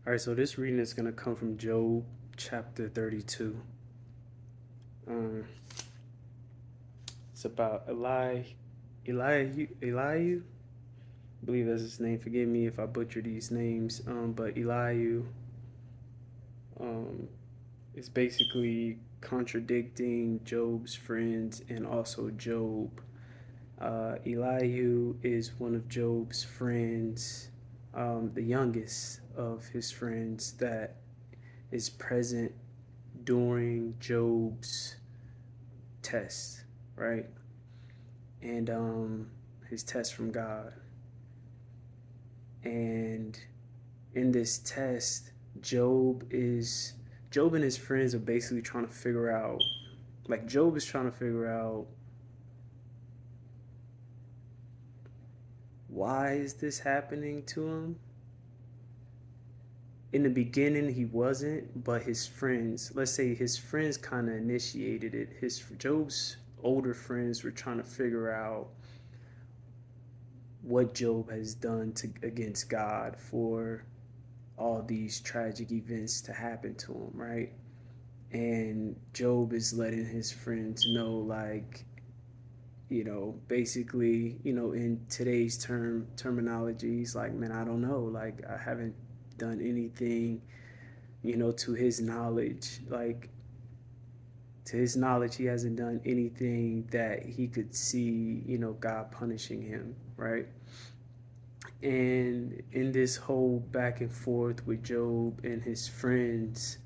All right, so this reading is going to come from Job chapter 32. Um, it's about Elihu. I believe that's his name. Forgive me if I butcher these names. But Elihu um, is basically contradicting Job's friends and also Job. Elihu is one of Job's friends, the youngest of his friends that is present during Job's test, right? And his test from God. And in this test, Job is Job and his friends are basically trying to figure out, like Job is trying to figure out, why is this happening to him? In the beginning he wasn't, but his friends, let's say his friends kind of initiated it. His Job's older friends were trying to figure out what Job has done to against God for all these tragic events to happen to him, right? And Job is letting his friends know, like, basically, in today's terminology, he's like, man, I don't know, like, I haven't done anything, to his knowledge, like, to his knowledge, he hasn't done anything that he could see, God punishing him, right? And in this whole back and forth with Job and his friends,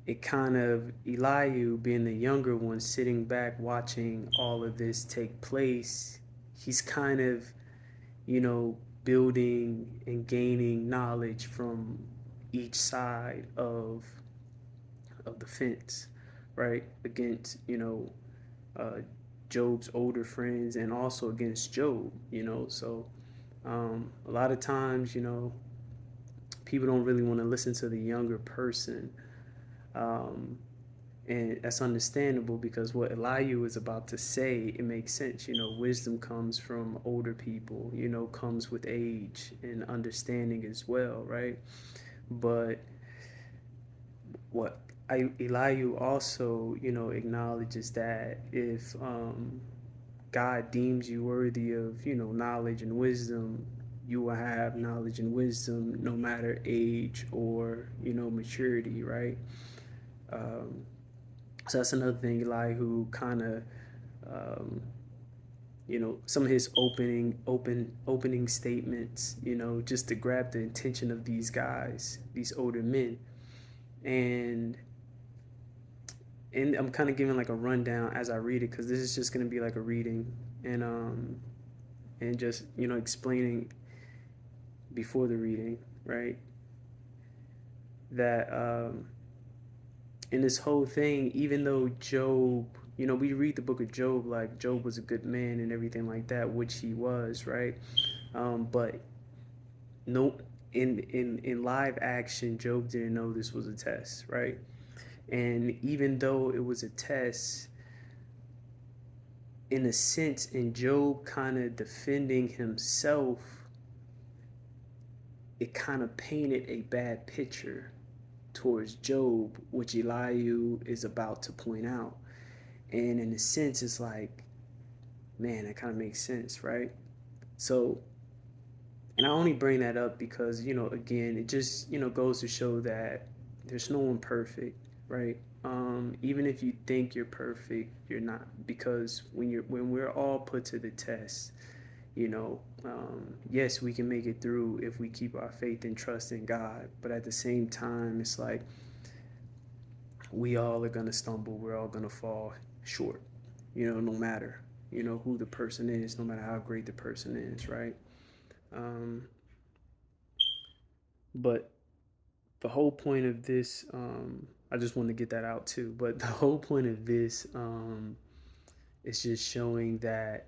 it kind of, Elihu being the younger one sitting back watching all of this take place, he's kind of, you know, building and gaining knowledge from each side of the fence, right? Against, uh, Job's older friends and also against Job, So a lot of times, people don't really want to listen to the younger person. Um, and that's understandable because what Elihu is about to say, it makes sense. Wisdom comes from older people, comes with age and understanding as well, right? But what Elihu also, acknowledges that if God deems you worthy of, knowledge and wisdom, you will have knowledge and wisdom no matter age or, maturity, right? Um, so that's another thing, Elihu kind of, um, some of his opening statements, just to grab the attention of these guys, these older men, and I'm kind of giving like a rundown as I read it because this is just going to be like a reading and just explaining before the reading, right? That in this whole thing, even though Job, we read the book of Job like Job was a good man and everything like that, which he was, right? But no, in live action, Job didn't know this was a test, right? And even though it was a test, in a sense, in Job kind of defending himself, it kind of painted a bad picture towards Job, which Elihu is about to point out. And in a sense, it's like, man, that kind of makes sense, right? So, and I only bring that up because, again, it just, goes to show that there's no one perfect, right? Even if you think you're perfect, you're not, because when we're all put to the test, yes, we can make it through if we keep our faith and trust in God. But at the same time, it's like we all are gonna stumble. We're all gonna fall short. No matter who the person is, no matter how great the person is, right? Um, but the whole point of this, I just want to get that out too. But the whole point of this is just showing that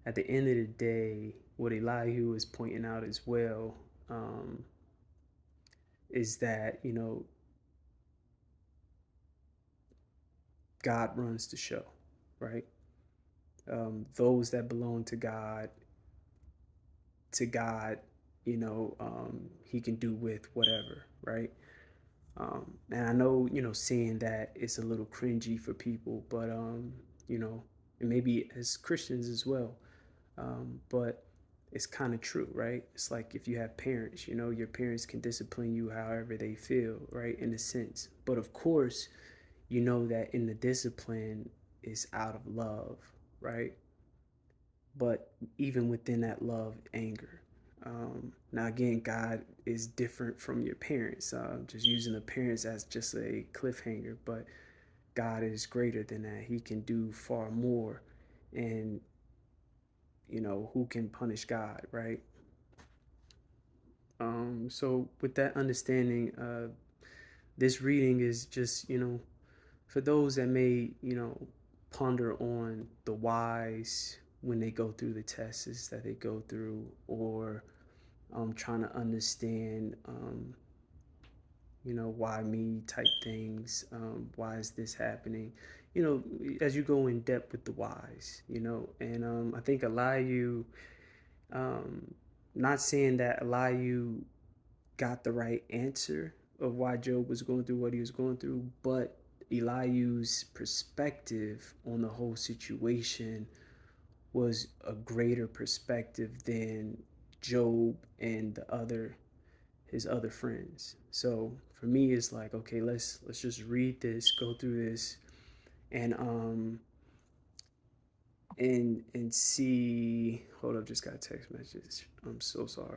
at the end of the day, what Elihu is pointing out as well, um, is that God runs the show, right? Those that belong to God he can do with whatever, right? And I know, seeing that it's a little cringy for people, but, and maybe as Christians as well. But it's kind of true, right? It's like if you have parents, your parents can discipline you however they feel, right? In a sense. But of course, you know that in the discipline is out of love, right? But even within that love, anger. Now, again, God is different from your parents. Just using the parents as just a cliffhanger, but God is greater than that. He can do far more. And, who can punish God, right? So, with that understanding, this reading is just, for those that may, ponder on the whys when they go through the tests that they go through, or trying to understand, why me type things, why is this happening, as you go in depth with the whys, and I think Elihu, um, not saying that Elihu got the right answer of why Job was going through what he was going through, but Elihu's perspective on the whole situation was a greater perspective than Job and the other his other friends. So for me, it's like, okay, let's just read this, go through this, and and see. Hold up, just got a text message. I'm so sorry.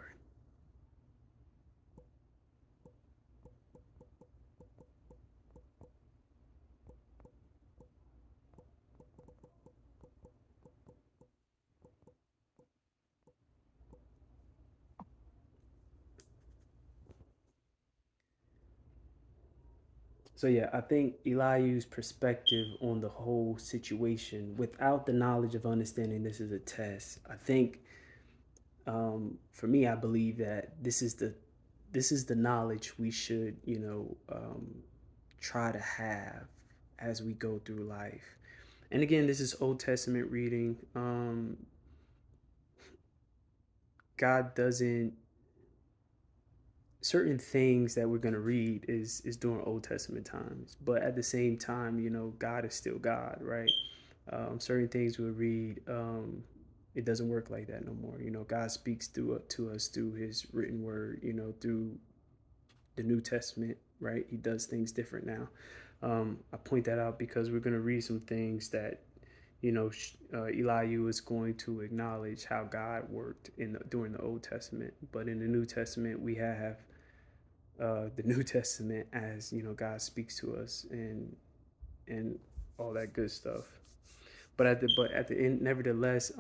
So yeah, I think Elihu's perspective on the whole situation, without the knowledge of understanding this is a test, I think, for me, I believe that this is the knowledge we should, try to have as we go through life. And again, this is Old Testament reading. God doesn't certain things that we're going to read is during Old Testament times, but at the same time, God is still God, right? Certain things we read, it doesn't work like that no more. God speaks through to us through His written word. Through the New Testament, right? He does things different now. I point that out because we're going to read some things that Elihu is going to acknowledge how God worked during the Old Testament, but in the New Testament we have the New Testament as God speaks to us and all that good stuff. But at the end, nevertheless,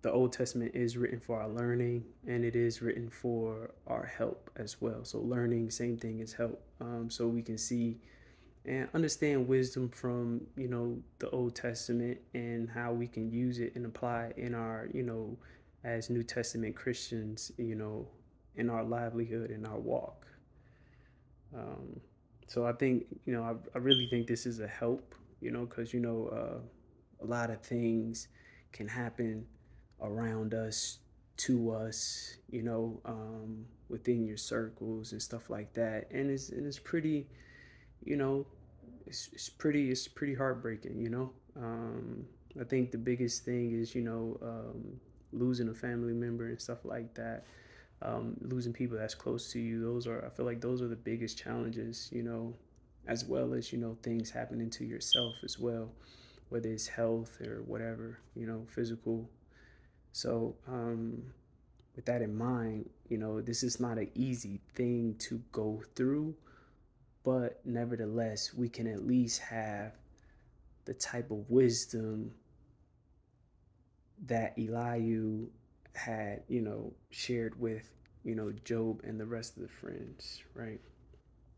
the Old Testament is written for our learning, and it is written for our help as well. So learning, same thing as help. So we can see and understand wisdom from the Old Testament and how we can use it and apply it in our as New Testament Christians, in our livelihood, in our walk. um, so I think I really think this is a help, because a lot of things can happen around us, to us, within your circles and stuff like that, and it's pretty, you know it's pretty heartbreaking. I think the biggest thing is losing a family member and stuff like that. Losing people that's close to you, I feel like those are the biggest challenges, as well as things happening to yourself as well, whether it's health or whatever, physical. So with that in mind, this is not an easy thing to go through, but nevertheless, we can at least have the type of wisdom that Elihu had, shared with, Job and the rest of the friends, right?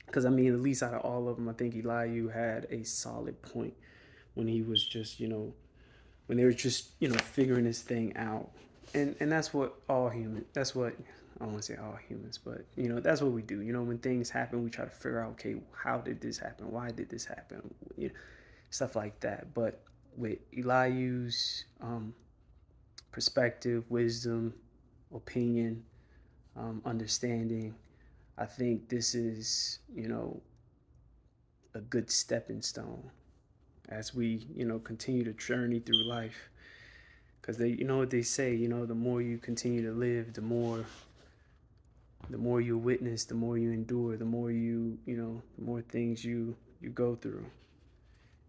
Because I mean, at least out of all of them, I think Elihu had a solid point when he was just, when they were just, figuring this thing out. And that's what all humans, that's what, I don't want to say all humans, but, that's what we do. When things happen, we try to figure out, okay, how did this happen? Why did this happen? Stuff like that. But with Elihu's perspective, wisdom, opinion, understanding, I think this is, a good stepping stone as we, continue to journey through life. Because they, what they say, the more you continue to live, the more you witness, the more you endure, the more the more things you go through,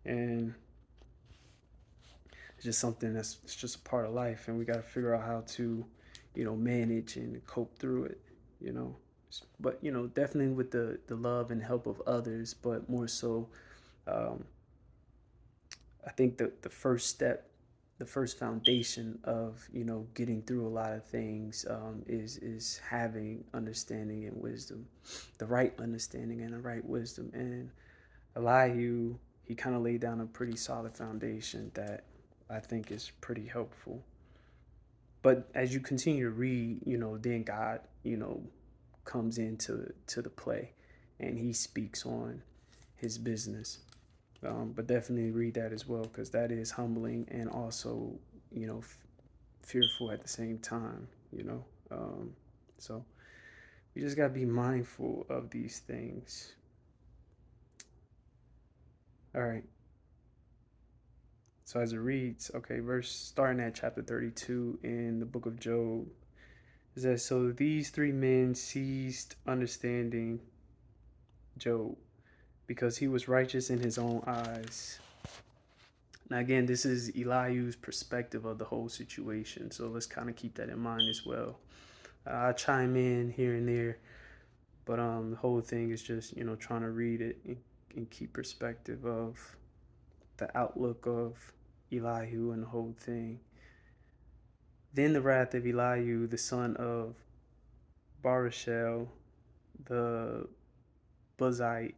and it's just something it's just a part of life, and we got to figure out how to, manage and cope through it, you know. But definitely with the love and help of others, but more so, um, I think the first step, the first foundation of getting through a lot of things is having understanding and wisdom, the right understanding and the right wisdom. And Elihu, he kind of laid down a pretty solid foundation that I think is pretty helpful. But as you continue to read, then God, comes into the play, and He speaks on His business. But definitely read that as well, because that is humbling and also, fearful at the same time. So we just gotta be mindful of these things. All right. So as it reads, okay, verse starting at chapter 32 in the book of Job, it says, "So these three men ceased understanding Job, because he was righteous in his own eyes." Now, again, this is Elihu's perspective of the whole situation, so let's kind of keep that in mind as well. I chime in here and there, but the whole thing is just trying to read it and keep perspective of the outlook of Elihu and the whole thing. Then the wrath of Elihu, the son of Barashel, the Buzite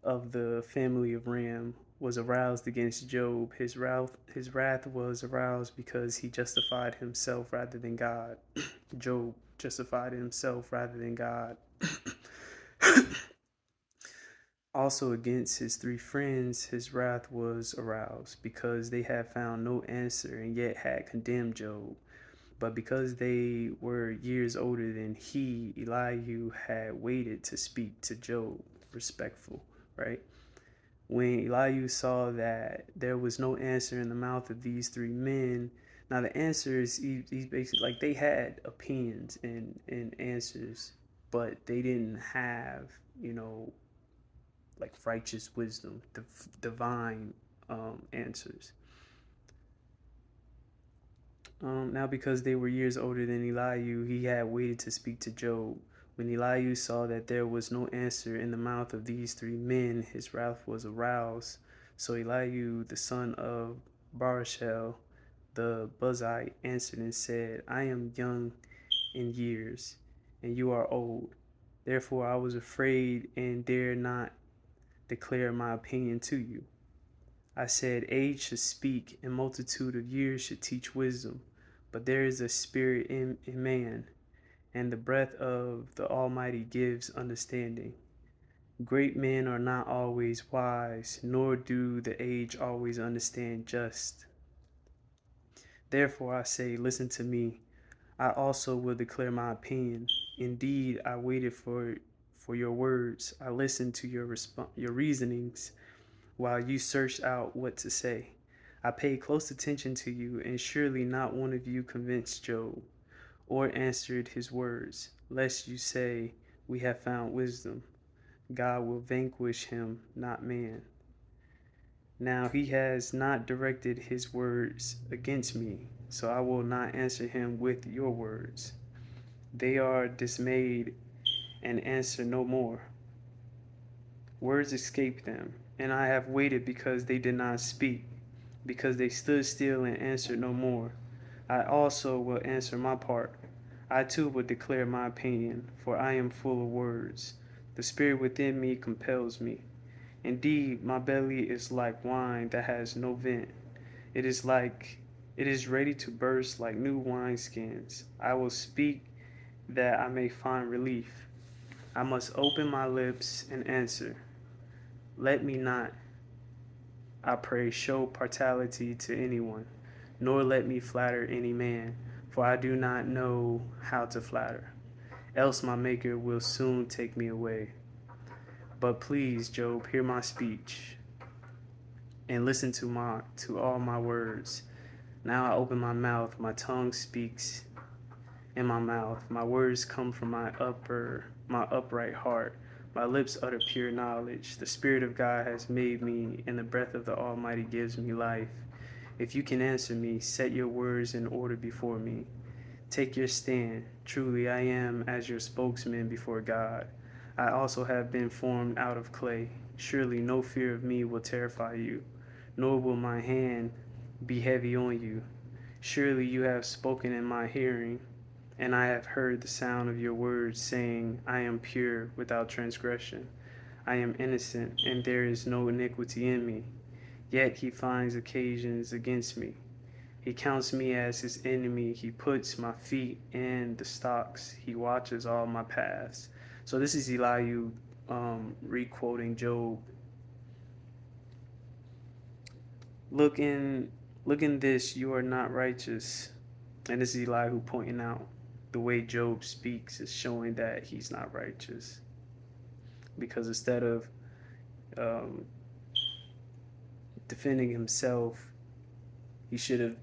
of the family of Ram, was aroused against Job. His wrath was aroused because he justified himself rather than God. Job justified himself rather than God. Also against his three friends, his wrath was aroused because they had found no answer and yet had condemned Job. But because they were years older than he, Elihu had waited to speak to Job, respectful, right? When Elihu saw that there was no answer in the mouth of these three men, now the answers, he's basically like they had opinions and answers, but they didn't have, like righteous wisdom, divine answers. Now, because they were years older than Elihu, he had waited to speak to Job. When Elihu saw that there was no answer in the mouth of these three men, his wrath was aroused. So Elihu, the son of Barashel, the Buzite, answered and said, "I am young in years, and you are old. Therefore I was afraid and dared not declare my opinion to you. I said, age should speak, and multitude of years should teach wisdom. But there is a spirit in man, and the breath of the Almighty gives understanding. Great men are not always wise, nor do the aged always understand just. Therefore I say, listen to me. I also will declare my opinion. Indeed, I waited for your words. I listened to your reasonings while you searched out what to say. I paid close attention to you, and surely not one of you convinced Job, or answered his words, lest you say, we have found wisdom. God will vanquish him, not man. Now he has not directed his words against me, so I will not answer him with your words. They are dismayed and answer no more. Words escape them, and I have waited because they did not speak, because they stood still and answered no more. I also will answer my part. I too will declare my opinion, for I am full of words. The spirit within me compels me. Indeed, my belly is like wine that has no vent. It is ready to burst like new wineskins. I will speak that I may find relief. I must open my lips and answer. Let me not, I pray, show partiality to anyone, nor let me flatter any man, for I do not know how to flatter. Else my Maker will soon take me away. But please, Job, hear my speech and listen to all my words. Now I open my mouth, my tongue speaks in my mouth. My words come from my upright heart. My lips utter pure knowledge. The Spirit of God has made me, and the breath of the Almighty gives me life. If you can answer me, set your words in order before me. Take your stand. Truly, I am as your spokesman before God. I also have been formed out of clay. Surely no fear of me will terrify you, nor will my hand be heavy on you. Surely you have spoken in my hearing, and I have heard the sound of your words, saying, I am pure, without transgression. I am innocent, and there is no iniquity in me. Yet he finds occasions against me. He counts me as his enemy. He puts my feet in the stocks. He watches all my paths. So this is Elihu re-quoting Job. Look in, look in this, you are not righteous. And this is Elihu pointing out the way Job speaks is showing that he's not righteous. Because instead of um, defending himself, he should have,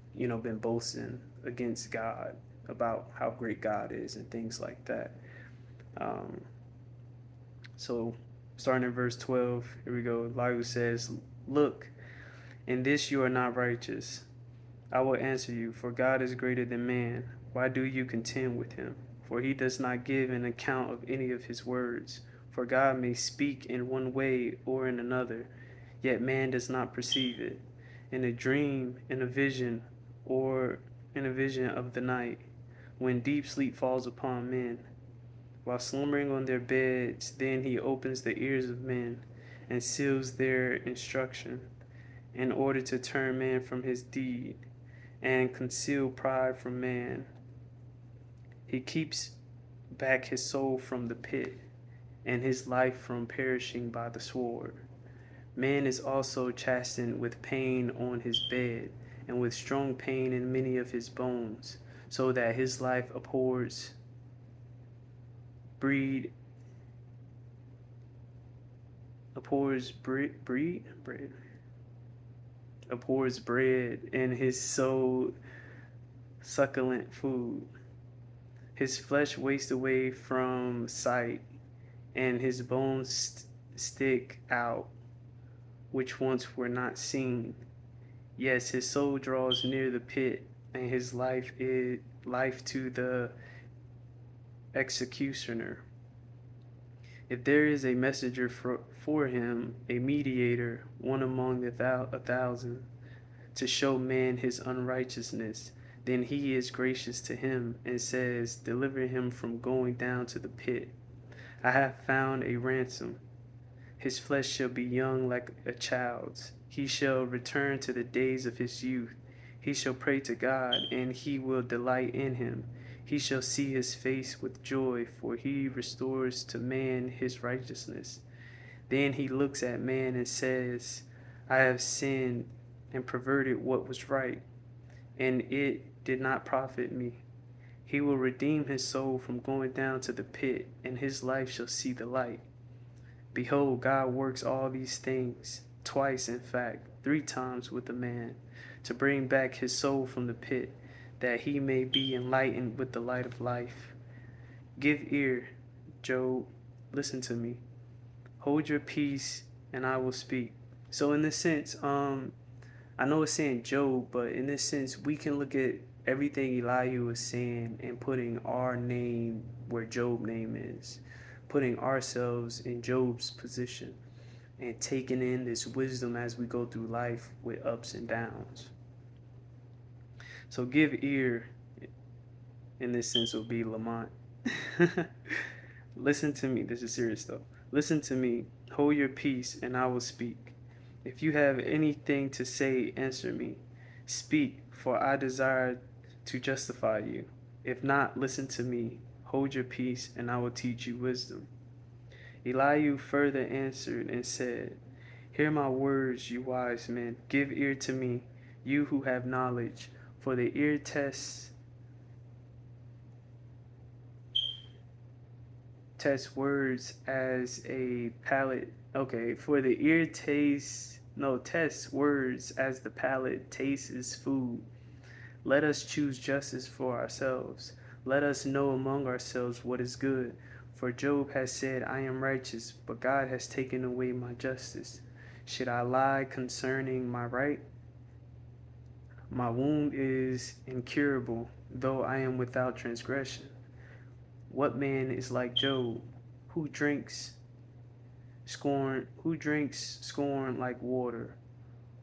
been boasting against God about how great God is and things like that. Um, so, starting in verse 12, here we go. Elihu says, Look, in this you are not righteous. I will answer you, for God is greater than man. Why do you contend with him? For he does not give an account of any of his words. For God may speak in one way or in another, yet man does not perceive it. In a dream, in a vision, or in a vision of the night, when deep sleep falls upon men, while slumbering on their beds, then he opens the ears of men and seals their instruction, in order to turn man from his deed and conceal pride from man. He keeps back his soul from the pit and his life from perishing by the sword. Man is also chastened with pain on his bed, and with strong pain in many of his bones, so that his life breed, abhors bread, abhors bread, and his soul succulent food. His flesh wastes away from sight, and his bones stick out, which once were not seen. Yes, his soul draws near the pit, and his life is life to the executioner. If there is a messenger for him, a mediator, one among a thousand, to show man his unrighteousness, then he is gracious to him and says, Deliver him from going down to the pit. I have found a ransom. His flesh shall be young like a child's. He shall return to the days of his youth. He shall pray to God, and he will delight in him. He shall see his face with joy, for he restores to man his righteousness. Then he looks at man and says, I have sinned and perverted what was right, and it did not profit me. He will redeem his soul from going down to the pit, and his life shall see the light. Behold, God works all these things, twice in fact, 3 times with a man, to bring back his soul from the pit, that he may be enlightened with the light of life. Give ear, Job, listen to me. Hold your peace, and I will speak. So in this sense, I know it's saying Job, but in this sense, we can look at everything Elihu is saying and putting our name where Job's name is, putting ourselves in Job's position, and taking in this wisdom as we go through life with ups and downs. So give ear, in this sense, will be Lamont. Listen to me. This is serious though. Listen to me. Hold your peace, and I will speak. If you have anything to say, answer me. Speak, for I desire to justify you. If not, listen to me. Hold your peace, and I will teach you wisdom. Elihu further answered and said, Hear my words, you wise men. Give ear to me, you who have knowledge. For the ear tests words as a palate. Okay, for the ear tastes no tests words as the palate tastes food. Let us choose justice for ourselves. Let us know among ourselves what is good. For Job has said, I am righteous, but God has taken away my justice. Should I lie concerning my right? My wound is incurable, though I am without transgression. What man is like Job, who drinks scorn like water,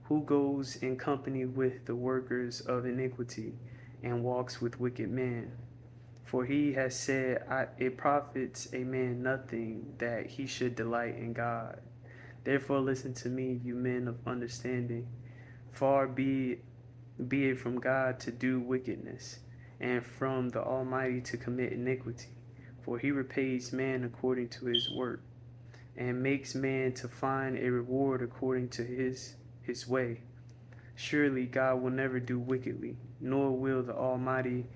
who goes in company with the workers of iniquity, and walks with wicked men? For he has said, it profits a man nothing that he should delight in God. Therefore listen to me, you men of understanding. Far be it from God to do wickedness, and from the Almighty to commit iniquity. For he repays man according to his work, and makes man to find a reward according to his way. Surely God will never do wickedly, nor will the Almighty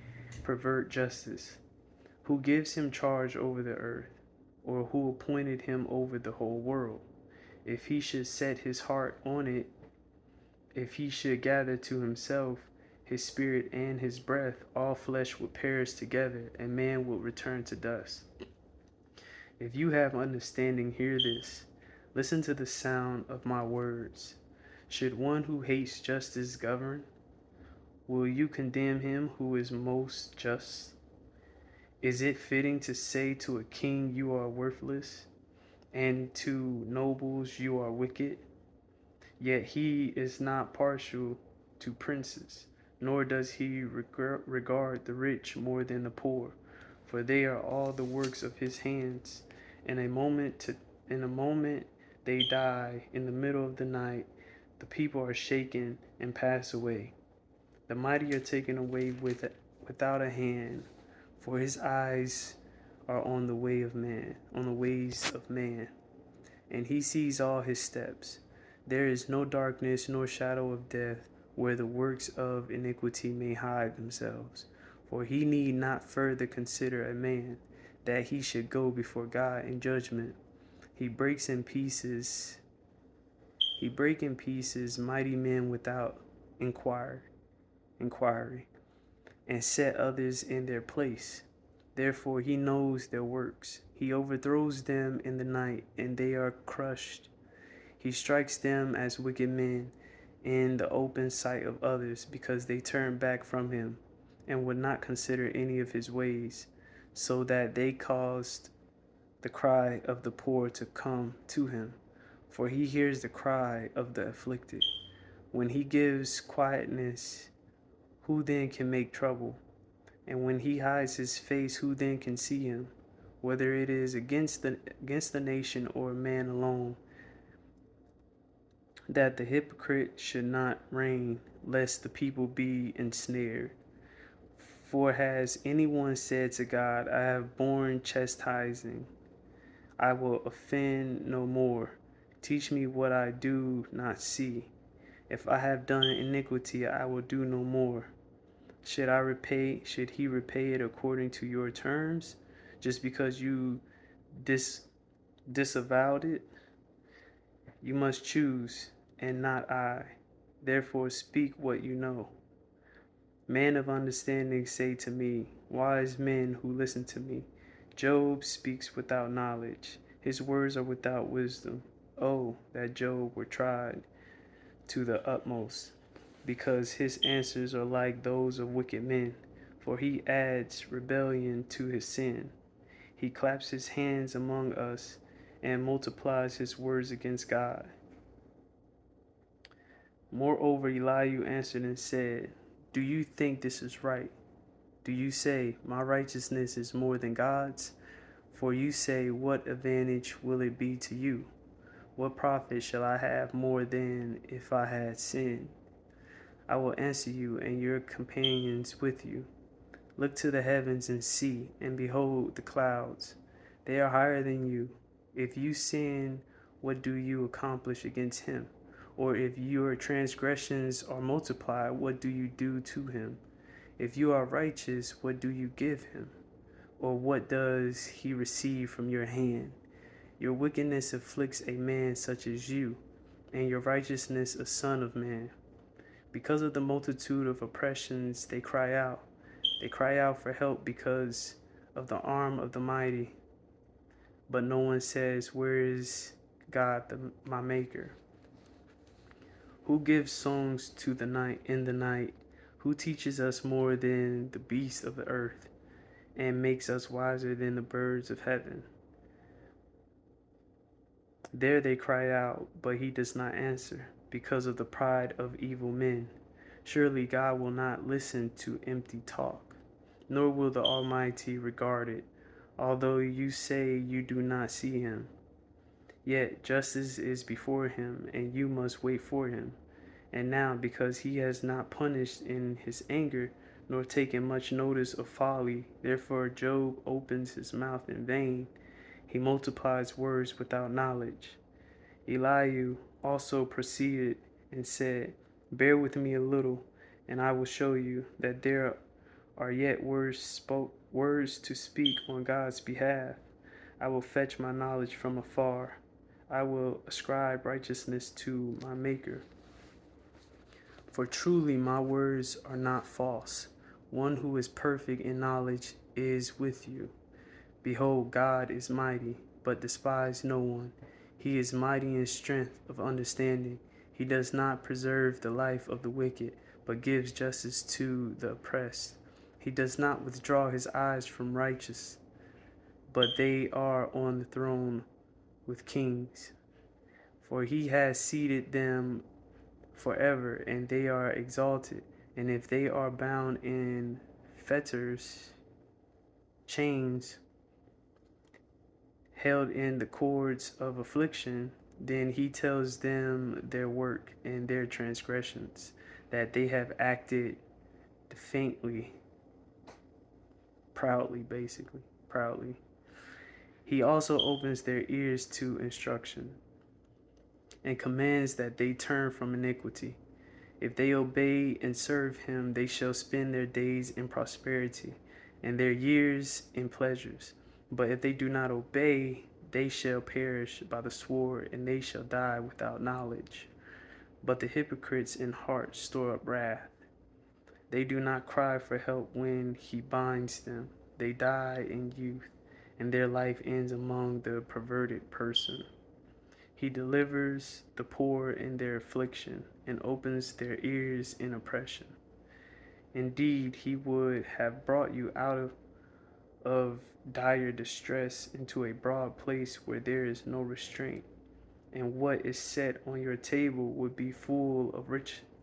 pervert justice. Who gives him charge over the earth, or who appointed him over the whole world? If he should set his heart on it, if he should gather to himself his spirit and his breath, all flesh would perish together, and man would return to dust. If you have understanding, hear this. Listen to the sound of my words. Should one who hates justice govern? Will you condemn him who is most just? Is it fitting to say to a king, you are worthless, and to nobles, you are wicked? Yet he is not partial to princes, nor does he regard the rich more than the poor, for they are all the works of his hands. In a moment to in a moment they die, in the middle of the night the people are shaken and pass away. The mighty are taken away without a hand, for his eyes are on the way of man, on the ways of man, and he sees all his steps. There is no darkness nor shadow of death where the works of iniquity may hide themselves. For he need not further consider a man, that he should go before God in judgment. He breaks in pieces he break in pieces mighty men without inquiry, and set others in their place. Therefore he knows their works. He overthrows them in the night, and they are crushed. He strikes them as wicked men in the open sight of others, because they turn back from him and would not consider any of his ways, so that they caused the cry of the poor to come to him. For he hears the cry of the afflicted. When he gives quietness, who then can make trouble? And when he hides his face, who then can see him? Whether it is against the nation or a man alone, that the hypocrite should not reign, lest the people be ensnared. For has anyone said to God, I have borne chastising, I will offend no more. Teach me what I do not see. If I have done iniquity, I will do no more. Should he repay it according to your terms, just because you disavowed it? You must choose, and not I. Therefore speak what you know. Man of understanding, say to me, wise men who listen to me. Job speaks without knowledge. His words are without wisdom. Oh, that Job were tried to the utmost, because his answers are like those of wicked men. For he adds rebellion to his sin. He claps his hands among us and multiplies his words against God. Moreover, Elihu answered and said, do you think this is right? Do you say, my righteousness is more than God's? For you say, what advantage will it be to you? What profit shall I have more than if I had sinned? I will answer you and your companions with you. Look to the heavens and see, and behold the clouds. They are higher than you. If you sin, what do you accomplish against him? Or if your transgressions are multiplied, what do you do to him? If you are righteous, what do you give him? Or what does he receive from your hand? Your wickedness afflicts a man such as you, and your righteousness a son of man. Because of the multitude of oppressions, they cry out. They cry out for help because of the arm of the mighty. But no one says, where is God, my maker? Who gives songs to the night in the night? Who teaches us more than the beasts of the earth, and makes us wiser than the birds of heaven? There they cry out, but he does not answer, because of the pride of evil men. Surely God will not listen to empty talk, nor will the Almighty regard it, although you say you do not see him. Yet justice is before him, and you must wait for him. And now, because he has not punished in his anger, nor taken much notice of folly, therefore Job opens his mouth in vain. He multiplies words without knowledge. Elihu also proceeded and said, bear with me a little, and I will show you that there are yet words to speak on God's behalf. I will fetch my knowledge from afar. I will ascribe righteousness to my Maker. For truly my words are not false. One who is perfect in knowledge is with you. Behold, God is mighty, but despise no one. He is mighty in strength of understanding. He does not preserve the life of the wicked, but gives justice to the oppressed. He does not withdraw his eyes from righteous, but they are on the throne with kings. For he has seated them forever, and they are exalted. And if they are bound in fetters, chains, held in the cords of affliction, then he tells them their work and their transgressions, that they have acted defiantly, proudly, basically, proudly. He also opens their ears to instruction and commands that they turn from iniquity. If they obey and serve him, they shall spend their days in prosperity and their years in pleasures. But if they do not obey, they shall perish by the sword, and they shall die without knowledge. But the hypocrites in heart store up wrath. They do not cry for help when he binds them. They die in youth, and their life ends among the perverted person. He delivers the poor in their affliction, and opens their ears in oppression. Indeed, he would have brought you out of dire distress into a broad place where there is no restraint, and what is set on your table would be full of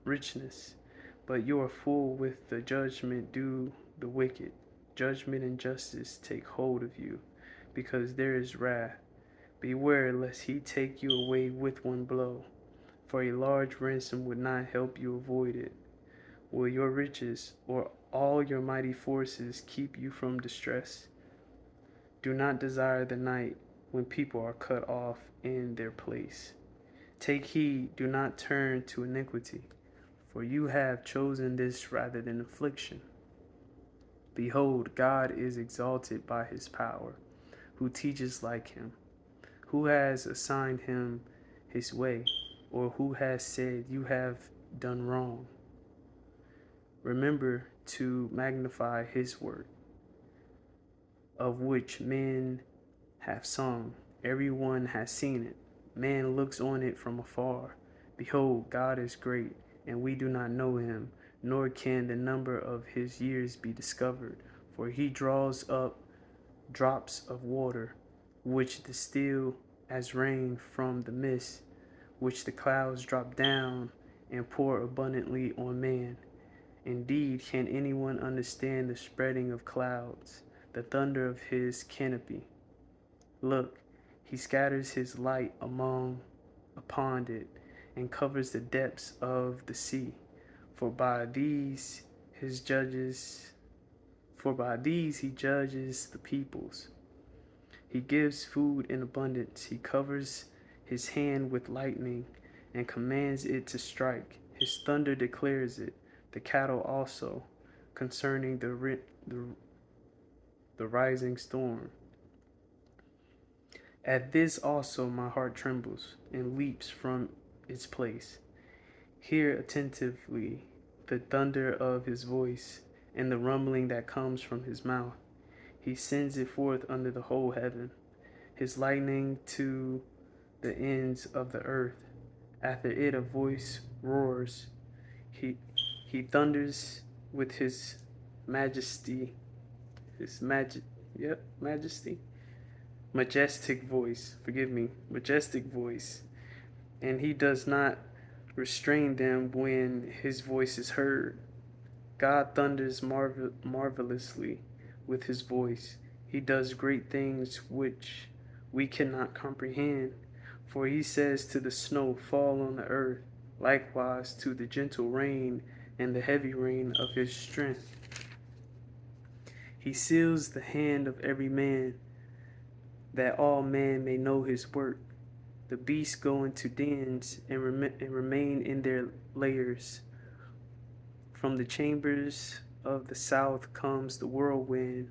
richness. But you are full with the judgment due the wicked. Judgment and justice take hold of you, because there is wrath. Beware lest he take you away with one blow, for a large ransom would not help you avoid it. Will your riches or all your mighty forces keep you from distress? Do not desire the night when people are cut off in their place. Take heed, do not turn to iniquity, for you have chosen this rather than affliction. Behold, God is exalted by his power, who teaches like him. Who has assigned him his way, or who has said, you have done wrong? Remember to magnify his work, of which men have sung. Everyone has seen it. Man looks on it from afar. Behold, God is great, and we do not know him, nor can the number of his years be discovered. For he draws up drops of water, which distill as rain from the mist, which the clouds drop down and pour abundantly on man. Indeed, can anyone understand the spreading of clouds, the thunder of his canopy? Look, he scatters his light upon it, and covers the depths of the sea. For by these his judges, for by these he judges the peoples. He gives food in abundance. He covers his hand with lightning, and commands it to strike. His thunder declares it, the cattle also, concerning the, the rising storm. At this also my heart trembles and leaps from its place. Hear attentively the thunder of his voice and the rumbling that comes from his mouth. He sends it forth under the whole heaven, his lightning to the ends of the earth. After it a voice roars. He he thunders with his majesty, his majesty, majestic voice. Forgive me, majestic voice. And he does not restrain them when his voice is heard. God thunders marvelously with his voice. He does great things which we cannot comprehend. For he says to the snow, fall on the earth, likewise to the gentle rain and the heavy rain of his strength. He seals the hand of every man, that all men may know his work. The beasts go into dens and remain in their lairs. From the chambers of the south comes the whirlwind,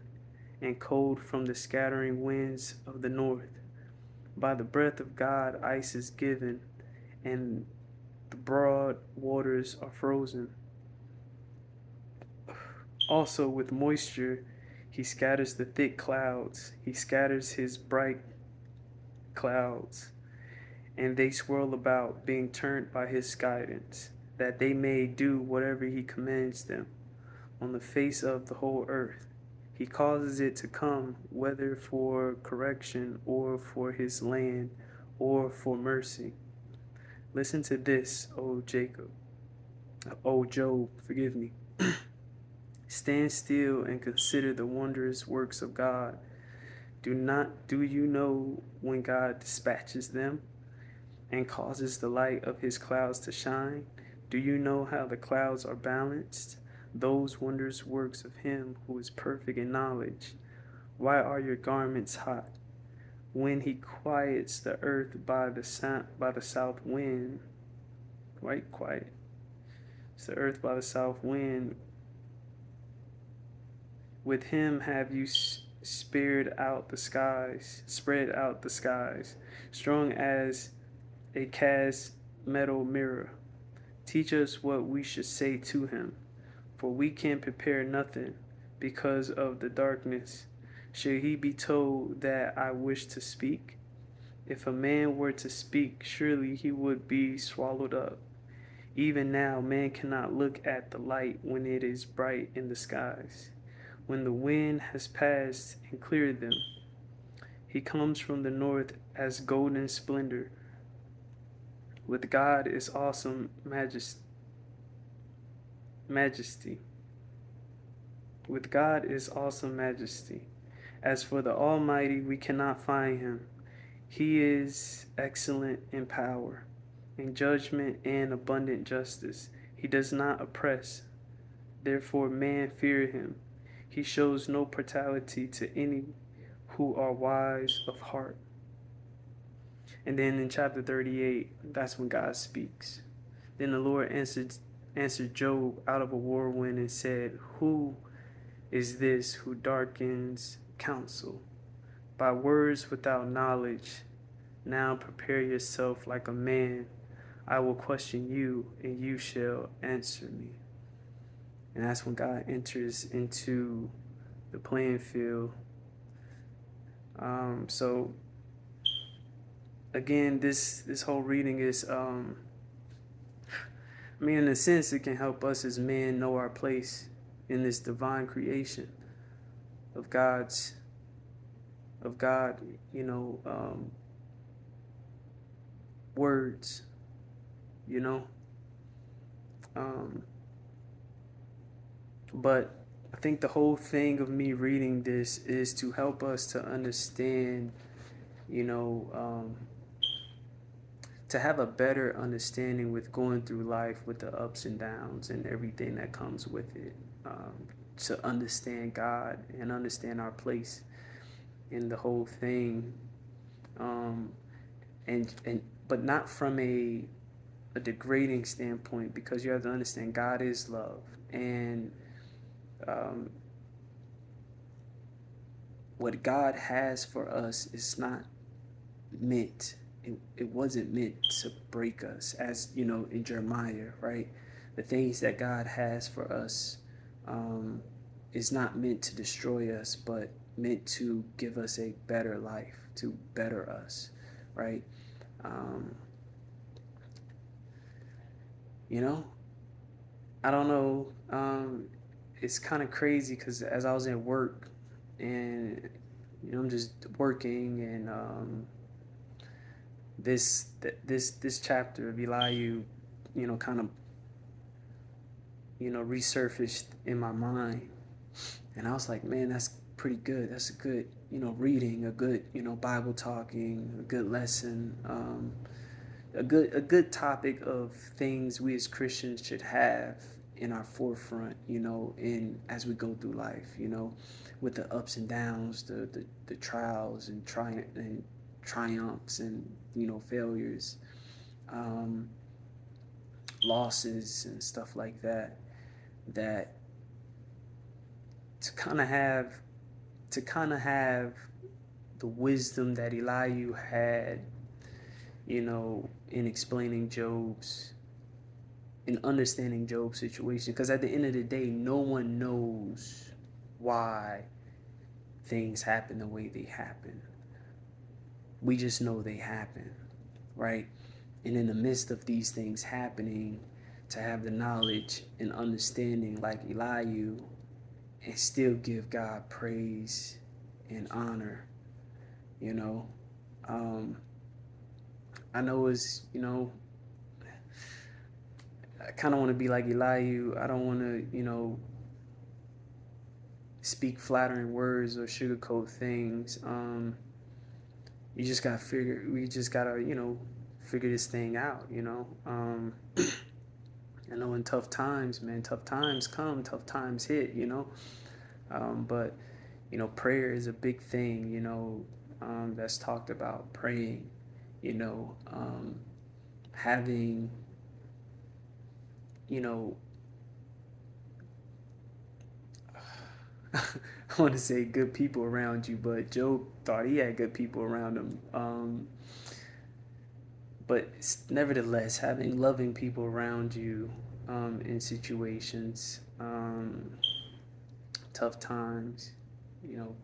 and cold from the scattering winds of the north. By the breath of God ice is given, and the broad waters are frozen. Also with moisture he scatters the thick clouds. He scatters his bright clouds, and they swirl about, being turned by his guidance, that they may do whatever he commands them on the face of the whole earth. He causes it to come, whether for correction or for his land or for mercy. Listen to this, O Job, forgive me. Stand still and consider the wondrous works of God. Do you know when God dispatches them and causes the light of his clouds to shine? Do you know how the clouds are balanced? Those wondrous works of him who is perfect in knowledge. Why are your garments hot? When he quiets the earth by the south wind, right? Quiet. It's the earth by the south wind. With him have you spread out the skies, strong as a cast metal mirror. Teach us what we should say to him, for we can prepare nothing because of the darkness. Should he be told that I wish to speak? If a man were to speak, surely he would be swallowed up. Even now, man cannot look at the light when it is bright in the skies. When the wind has passed and cleared them, he comes from the north as golden splendor. With God is awesome majesty. With God is awesome majesty. As for the Almighty, we cannot find him. He is excellent in power, in judgment and abundant justice. He does not oppress, therefore man fear him. He shows no partiality to any who are wise of heart. And then in chapter 38, that's when God speaks. Then the Lord answered Job out of a whirlwind and said, who is this who darkens counsel by words without knowledge? Now prepare yourself like a man. I will question you, and you shall answer me. And that's when God enters into the playing field. So again, this whole reading is, in a sense, it can help us as men know our place in this divine creation of God, words, you know. But I think the whole thing of me reading this is to help us to understand, to have a better understanding with going through life with the ups and downs and everything that comes with it. To understand God and understand our place in the whole thing. and but not from a degrading standpoint, because you have to understand God is love, and um, what God has for us is not meant. It wasn't meant to break us, as you know in Jeremiah, right? The things that God has for us um, is not meant to destroy us, but meant to give us a better life, to better us, right? Um, you know, I don't know. It's kind of crazy because as I was at work, and I'm just working, and this chapter of Elihu, kind of resurfaced in my mind, and I was like, man, that's pretty good. That's a good reading, a good Bible talking, a good lesson. A good topic of things we as Christians should have in our forefront, in as we go through life, with the ups and downs, the trials and triumphs and failures, um, losses and stuff like that. That to kind of have to kind of have the wisdom that Elihu had, in explaining in understanding Job's situation. Because at the end of the day, no one knows why things happen the way they happen. We just know they happen, right? And in the midst of these things happening, to have the knowledge and understanding like Elihu, and still give God praise and honor, you know. Um, I know I kind of want to be like Elihu. I don't want to, speak flattering words or sugarcoat things. We just gotta, figure this thing out, I know in tough times, man, tough times come, tough times hit, but, prayer is a big thing, that's talked about, praying, having, you know, I want to say good people around you, but Job thought he had good people around him. But nevertheless, having loving people around you in situations, tough times,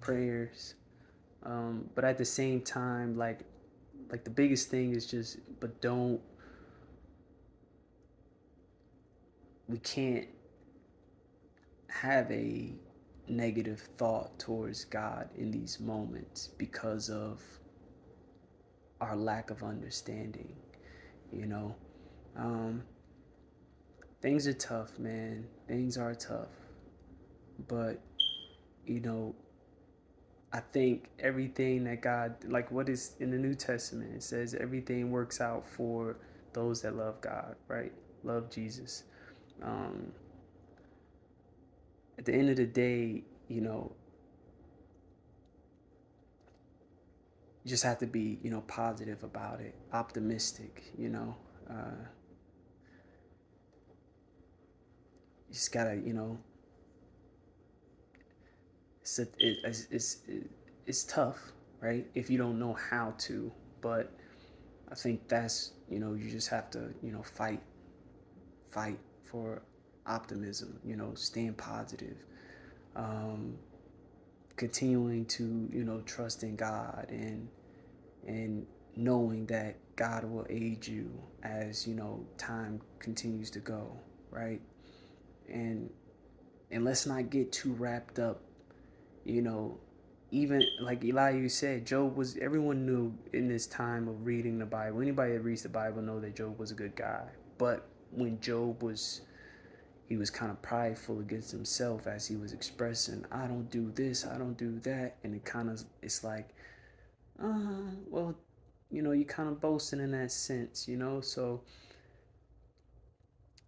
prayers. But at the same time, like the biggest thing is just, but don't, we can't have a negative thought towards God in these moments because of our lack of understanding, you know. Um, things are tough, man. Things are tough. But, you know, I think everything that God, like what is in the New Testament, it says everything works out for those that love God, right? Love Jesus. Um, at the end of the day, you just have to be, positive about it, optimistic, you just gotta, it's tough, right? If you don't know how to, but I think that's, you just have to, fight for optimism, staying positive, um, continuing to, trust in God, and knowing that God will aid you as, time continues to go, right? And let's not get too wrapped up, you know, even like Elihu said, Job was, everyone knew in this time of reading the Bible, anybody that reads the Bible know that Job was a good guy. But when Job was, he was kind of prideful against himself as he was expressing, I don't do this, I don't do that. And it kind of, it's like, well, you kind of boasting in that sense, so,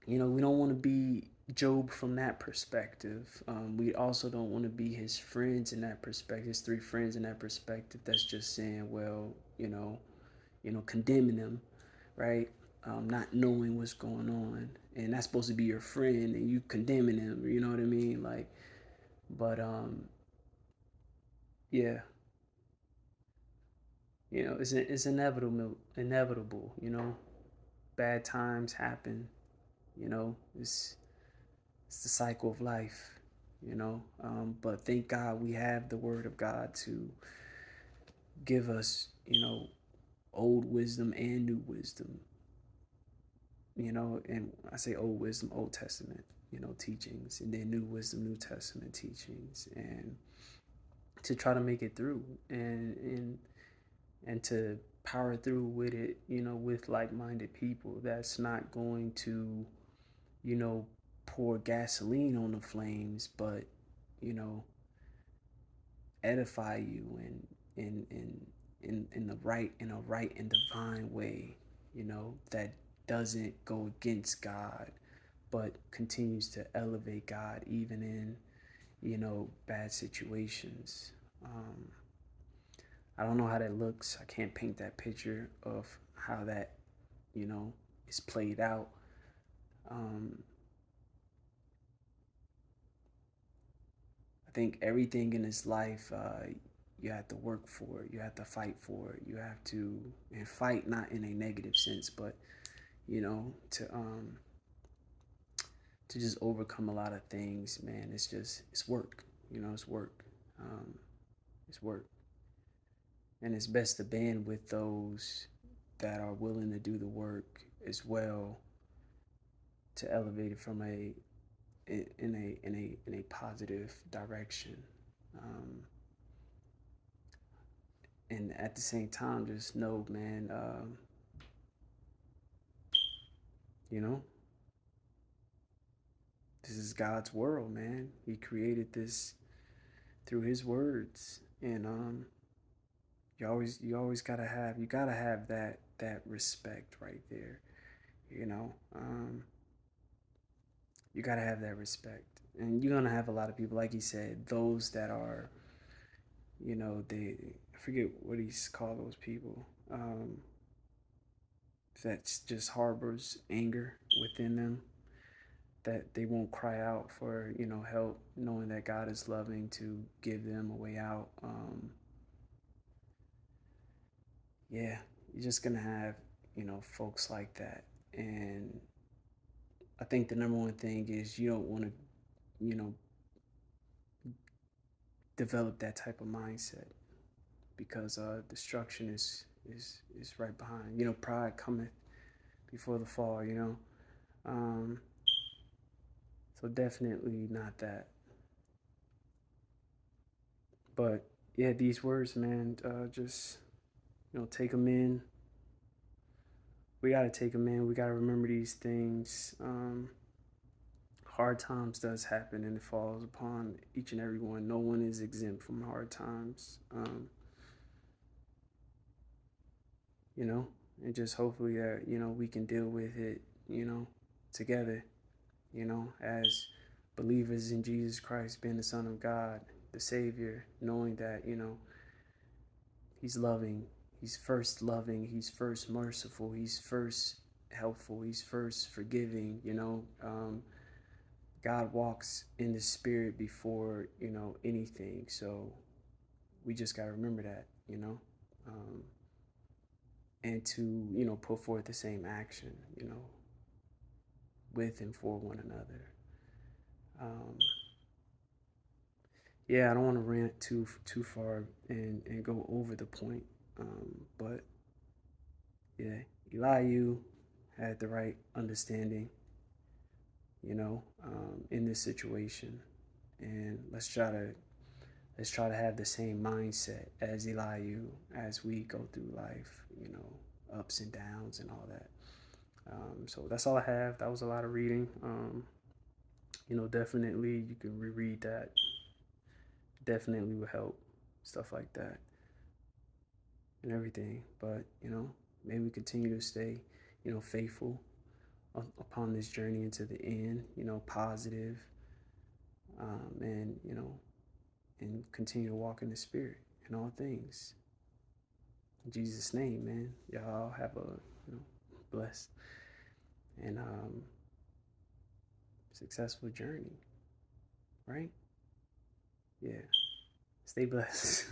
we don't want to be Job from that perspective. We also don't want to be his friends in that perspective, his three friends in that perspective. That's just saying, well, condemning them, right? Not knowing what's going on, and that's supposed to be your friend, and you condemning him. You know what I mean? Like, but yeah, it's inevitable. Bad times happen. It's the cycle of life. But thank God we have the Word of God to give us, old wisdom and new wisdom. And I say old wisdom, Old Testament, teachings, and then new wisdom, New Testament teachings, and to try to make it through, and to power through with it, with like-minded people that's not going to, you know, pour gasoline on the flames, but, you know, edify you and in the right in a right and divine way, that doesn't go against God, but continues to elevate God even in, bad situations. I don't know how that looks. I can't paint that picture of how that, is played out. Um, I think everything in this life, you have to work for it. You have to fight for it. You have to, and fight not in a negative sense, but to just overcome a lot of things, man. It's work. It's work. Um, it's work, and it's best to band with those that are willing to do the work as well, to elevate it from a in a positive direction. Um, and at the same time, just know, man, you know, this is God's world, man. He created this through His words, and you gotta have that respect right there. You know, um, you gotta have that respect, and you're gonna have a lot of people, like he said, those that are, they I forget what he's called those people. That just harbors anger within them, that they won't cry out for, help, knowing that God is loving to give them a way out. Yeah, you're just gonna have, folks like that. And I think the number one thing is you don't want to, you know develop that type of mindset, because destruction is right behind. Pride cometh before the fall. Um, so definitely not that. But yeah, these words, man, just take them in. We gotta take them in. We gotta remember these things. Hard times does happen, and it falls upon each and every one. No one is exempt from hard times. You know, and just hopefully that we can deal with it. Together. As believers in Jesus Christ, being the Son of God, the Savior, knowing that He's loving, He's first loving, He's first merciful, He's first helpful, He's first forgiving. God walks in the Spirit before anything. So we just got to remember that, and to put forth the same action, with and for one another. Um, yeah, I don't want to rant too far and go over the point. But yeah, Elihu had the right understanding, in this situation, and let's try to have the same mindset as Elihu as we go through life, ups and downs and all that. So that's all I have. That was a lot of reading. Definitely you can reread that. Definitely will help, stuff like that and everything. But may we continue to stay, faithful upon this journey into the end. Positive, and and continue to walk in the Spirit in all things. In Jesus' name, man. Y'all have a blessed and successful journey, right? Yeah. Stay blessed.